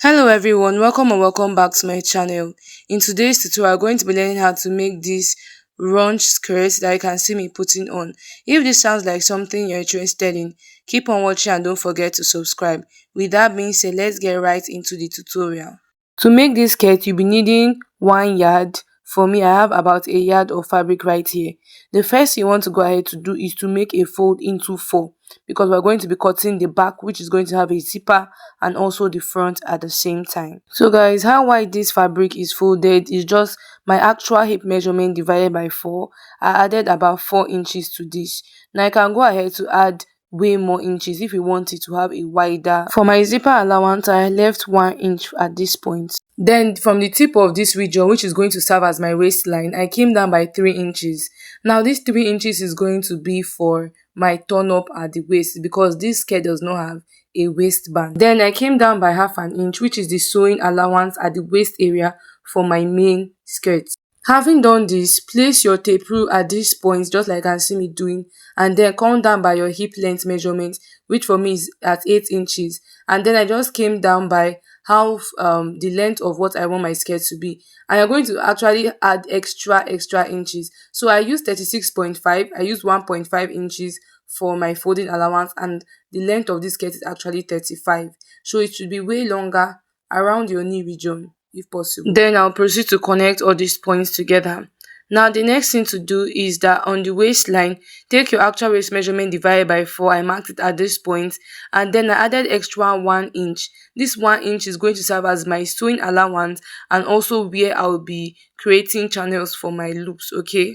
Hello everyone, welcome and welcome back to my channel. In today's tutorial, we're going to be learning how to make this runched skirt that you can see me putting on. If this sounds like something you're interested in, keep on watching and don't forget to subscribe. With that being said, let's get right into the tutorial. To make this skirt, you'll be needing 1 yard. For me, I have about a yard of fabric right here. The first thing you want to go ahead to do is to make a fold into 4 because we're going to be cutting the back, which is going to have a zipper, and also the front at the same time. So guys, how wide this fabric is folded is just my actual hip measurement divided by 4. I added about 4 inches to this. Now I can go ahead to add way more inches if you want it to have a wider. For my zipper allowance, I left 1 inch at this point. Then from the tip of this region, which is going to serve as my waistline, I came down by 3 inches. Now this 3 inches is going to be for my turn up at the waist because this skirt does not have a waistband. Then I came down by half an inch, which is the sewing allowance at the waist area for my main skirt. Having done this, place your tape rule at this point, just like you can see me doing, and then come down by your hip length measurement, which for me is at 8 inches. And then I just came down by half the length of what I want my skirt to be. And you're going to actually add extra inches. So I use 36.5, I use 1.5 inches for my folding allowance, and the length of this skirt is actually 35. So it should be way longer around your knee region if possible. Then I'll proceed to connect all these points together. Now the next thing to do is that on the waistline, take your actual waist measurement divided by 4. I marked it at this point, and then I added extra 1 inch. This 1 inch is going to serve as my sewing allowance and also where I'll be creating channels for my loops, okay?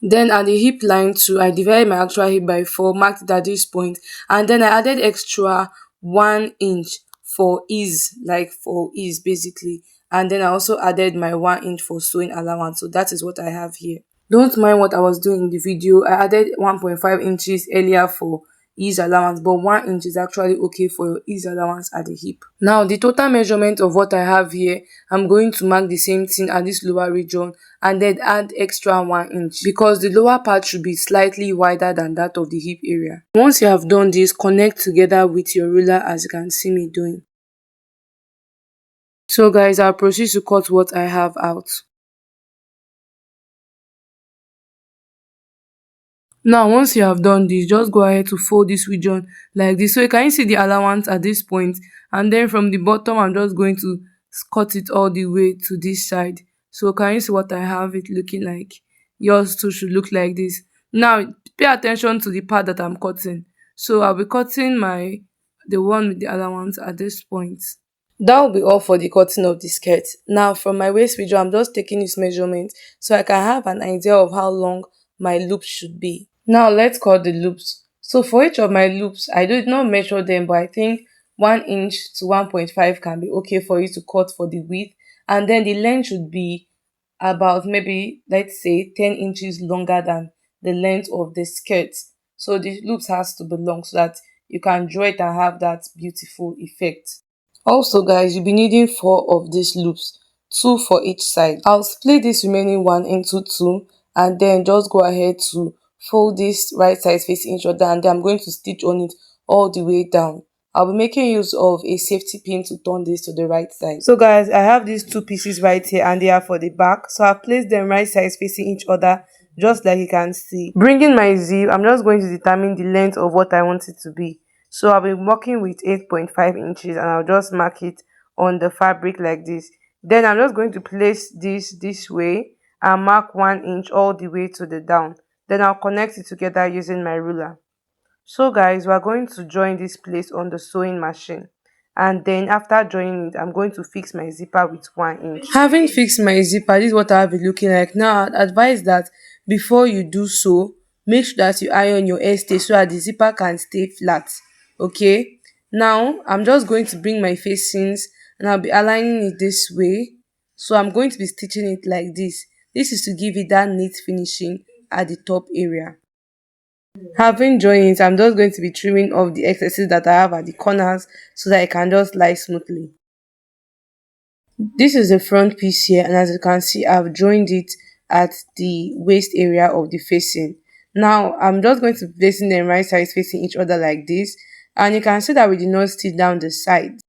Then at the hip line too, I divided my actual hip by 4, marked it at this point, and then I added extra 1 inch for ease, like for ease basically. And then I also added my 1 inch for sewing allowance. So that is what I have here. Don't mind what I was doing in the video. I added 1.5 inches earlier for ease allowance, but 1 inch is actually okay for your ease allowance at the hip. Now the total measurement of what I have here, I'm going to mark the same thing at this lower region and then add extra 1 inch because the lower part should be slightly wider than that of the hip area. Once you have done this, connect together with your ruler as you can see me doing. So guys, I'll proceed to cut what I have out. Now once you have done this, just go ahead to fold this region like this. So you can see the allowance at this point, and then from the bottom I'm just going to cut it all the way to this side. So can you see what I have it looking like? Yours too should look like this. Now pay attention to the part that I'm cutting. So I'll be cutting the one with the allowance at this point. That will be all for the cutting of the skirt. Now from my waist region, I'm just taking this measurement so I can have an idea of how long my loops should be. Now let's cut the loops. So for each of my loops, I did not measure them, but I think 1 inch to 1.5 can be okay for you to cut for the width. And then the length should be about maybe, let's say, 10 inches longer than the length of the skirt. So the loops has to be long so that you can draw it and have that beautiful effect. Also guys, you'll be needing 4 of these loops, 2 for each side. I'll split this remaining one into 2 and then just go ahead to fold this right side facing each other, and then I'm going to stitch on it all the way down. I'll be making use of a safety pin to turn this to the right side. So guys, I have these 2 pieces right here and they are for the back. So I've placed them right sides facing each other just like you can see. Bringing my zip, I'm just going to determine the length of what I want it to be. So I'll be working with 8.5 inches and I'll just mark it on the fabric like this. Then I'm just going to place this way and mark 1 inch all the way to the down. Then I'll connect it together using my ruler. So guys, we're going to join this place on the sewing machine. And then after joining it, I'm going to fix my zipper with 1 inch. Having fixed my zipper, this is what I'll be looking like. Now I'd advise that before you do so, make sure that you iron your hairstay so that the zipper can stay flat. Okay, now I'm just going to bring my facings and I'll be aligning it this way. So I'm going to be stitching it like this. This is to give it that neat finishing at the top area. Having joined it, I'm just going to be trimming off the excesses that I have at the corners so that it can just lie smoothly. This is the front piece here, and as you can see, I've joined it at the waist area of the facing. Now I'm just going to be placing them right sides facing each other like this, and you can see that we did not stitch down the sides.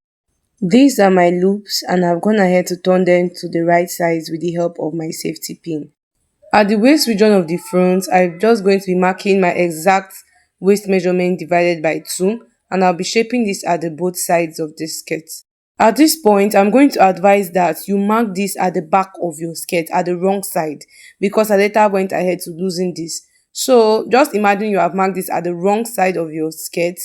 These are my loops and I've gone ahead to turn them to the right size with the help of my safety pin. At the waist region of the front, I'm just going to be marking my exact waist measurement divided by 2, and I'll be shaping this at the both sides of the skirt. At this point, I'm going to advise that you mark this at the back of your skirt at the wrong side, because I later went ahead to losing this. So just imagine you have marked this at the wrong side of your skirt,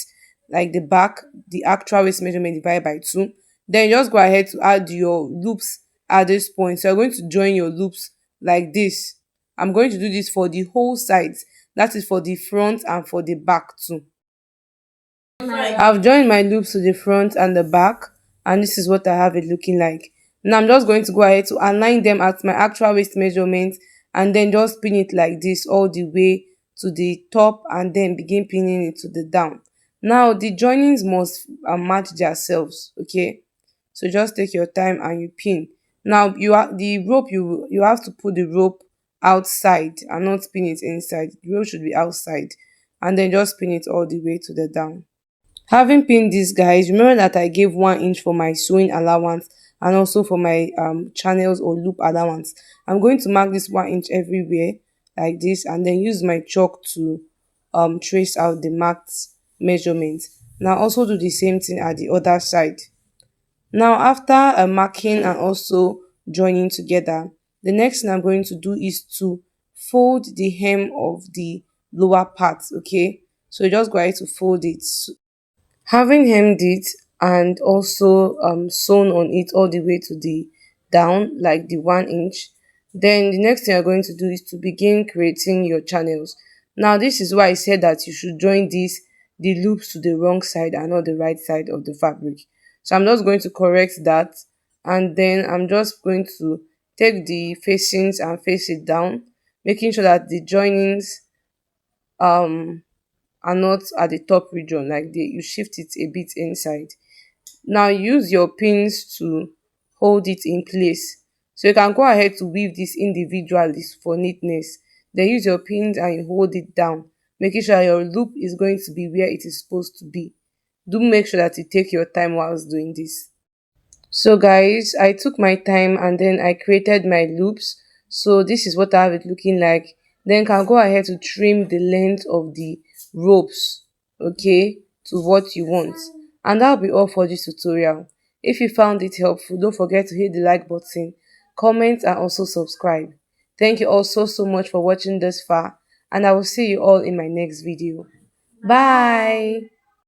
like the back, the actual waist measurement divided by 2. Then just go ahead to add your loops at this point. So you're going to join your loops like this. I'm going to do this for the whole sides. That is for the front and for the back too. I've joined my loops to the front and the back, and this is what I have it looking like. Now I'm just going to go ahead to align them at my actual waist measurement, and then just pin it like this all the way to the top, and then begin pinning it to the down. Now the joinings must match themselves, okay? So just take your time and you pin. Now you are the rope, you have to put the rope outside and not pin it inside. The rope should be outside, and then just pin it all the way to the down. Having pinned these guys, remember that I gave 1 inch for my sewing allowance and also for my channels or loop allowance. I'm going to mark this 1 inch everywhere like this, and then use my chalk to trace out the marked measurements. Now also do the same thing at the other side. Now after marking and also joining together, the next thing I'm going to do is to fold the hem of the lower part, okay? So you just go ahead to fold it. Having hemmed it and also sewn on it all the way to the down, like the 1 inch, then the next thing you're going to do is to begin creating your channels. Now this is why I said that you should join the loops to the wrong side and not the right side of the fabric. So I'm just going to correct that, and then I'm just going to take the facings and face it down, making sure that the joinings um are not at the top region, like you shift it a bit inside. Now use your pins to hold it in place. So you can go ahead to weave this individually for neatness. Then use your pins and you hold it down, making sure your loop is going to be where it is supposed to be. Do make sure that you take your time whilst doing this. So guys, I took my time and then I created my loops. So this is what I have it looking like. Then can go ahead to trim the length of the ropes, okay, to what you want. And that'll be all for this tutorial. If you found it helpful, don't forget to hit the like button, comment and also subscribe. Thank you all so much for watching this far, and I will see you all in my next video. Bye.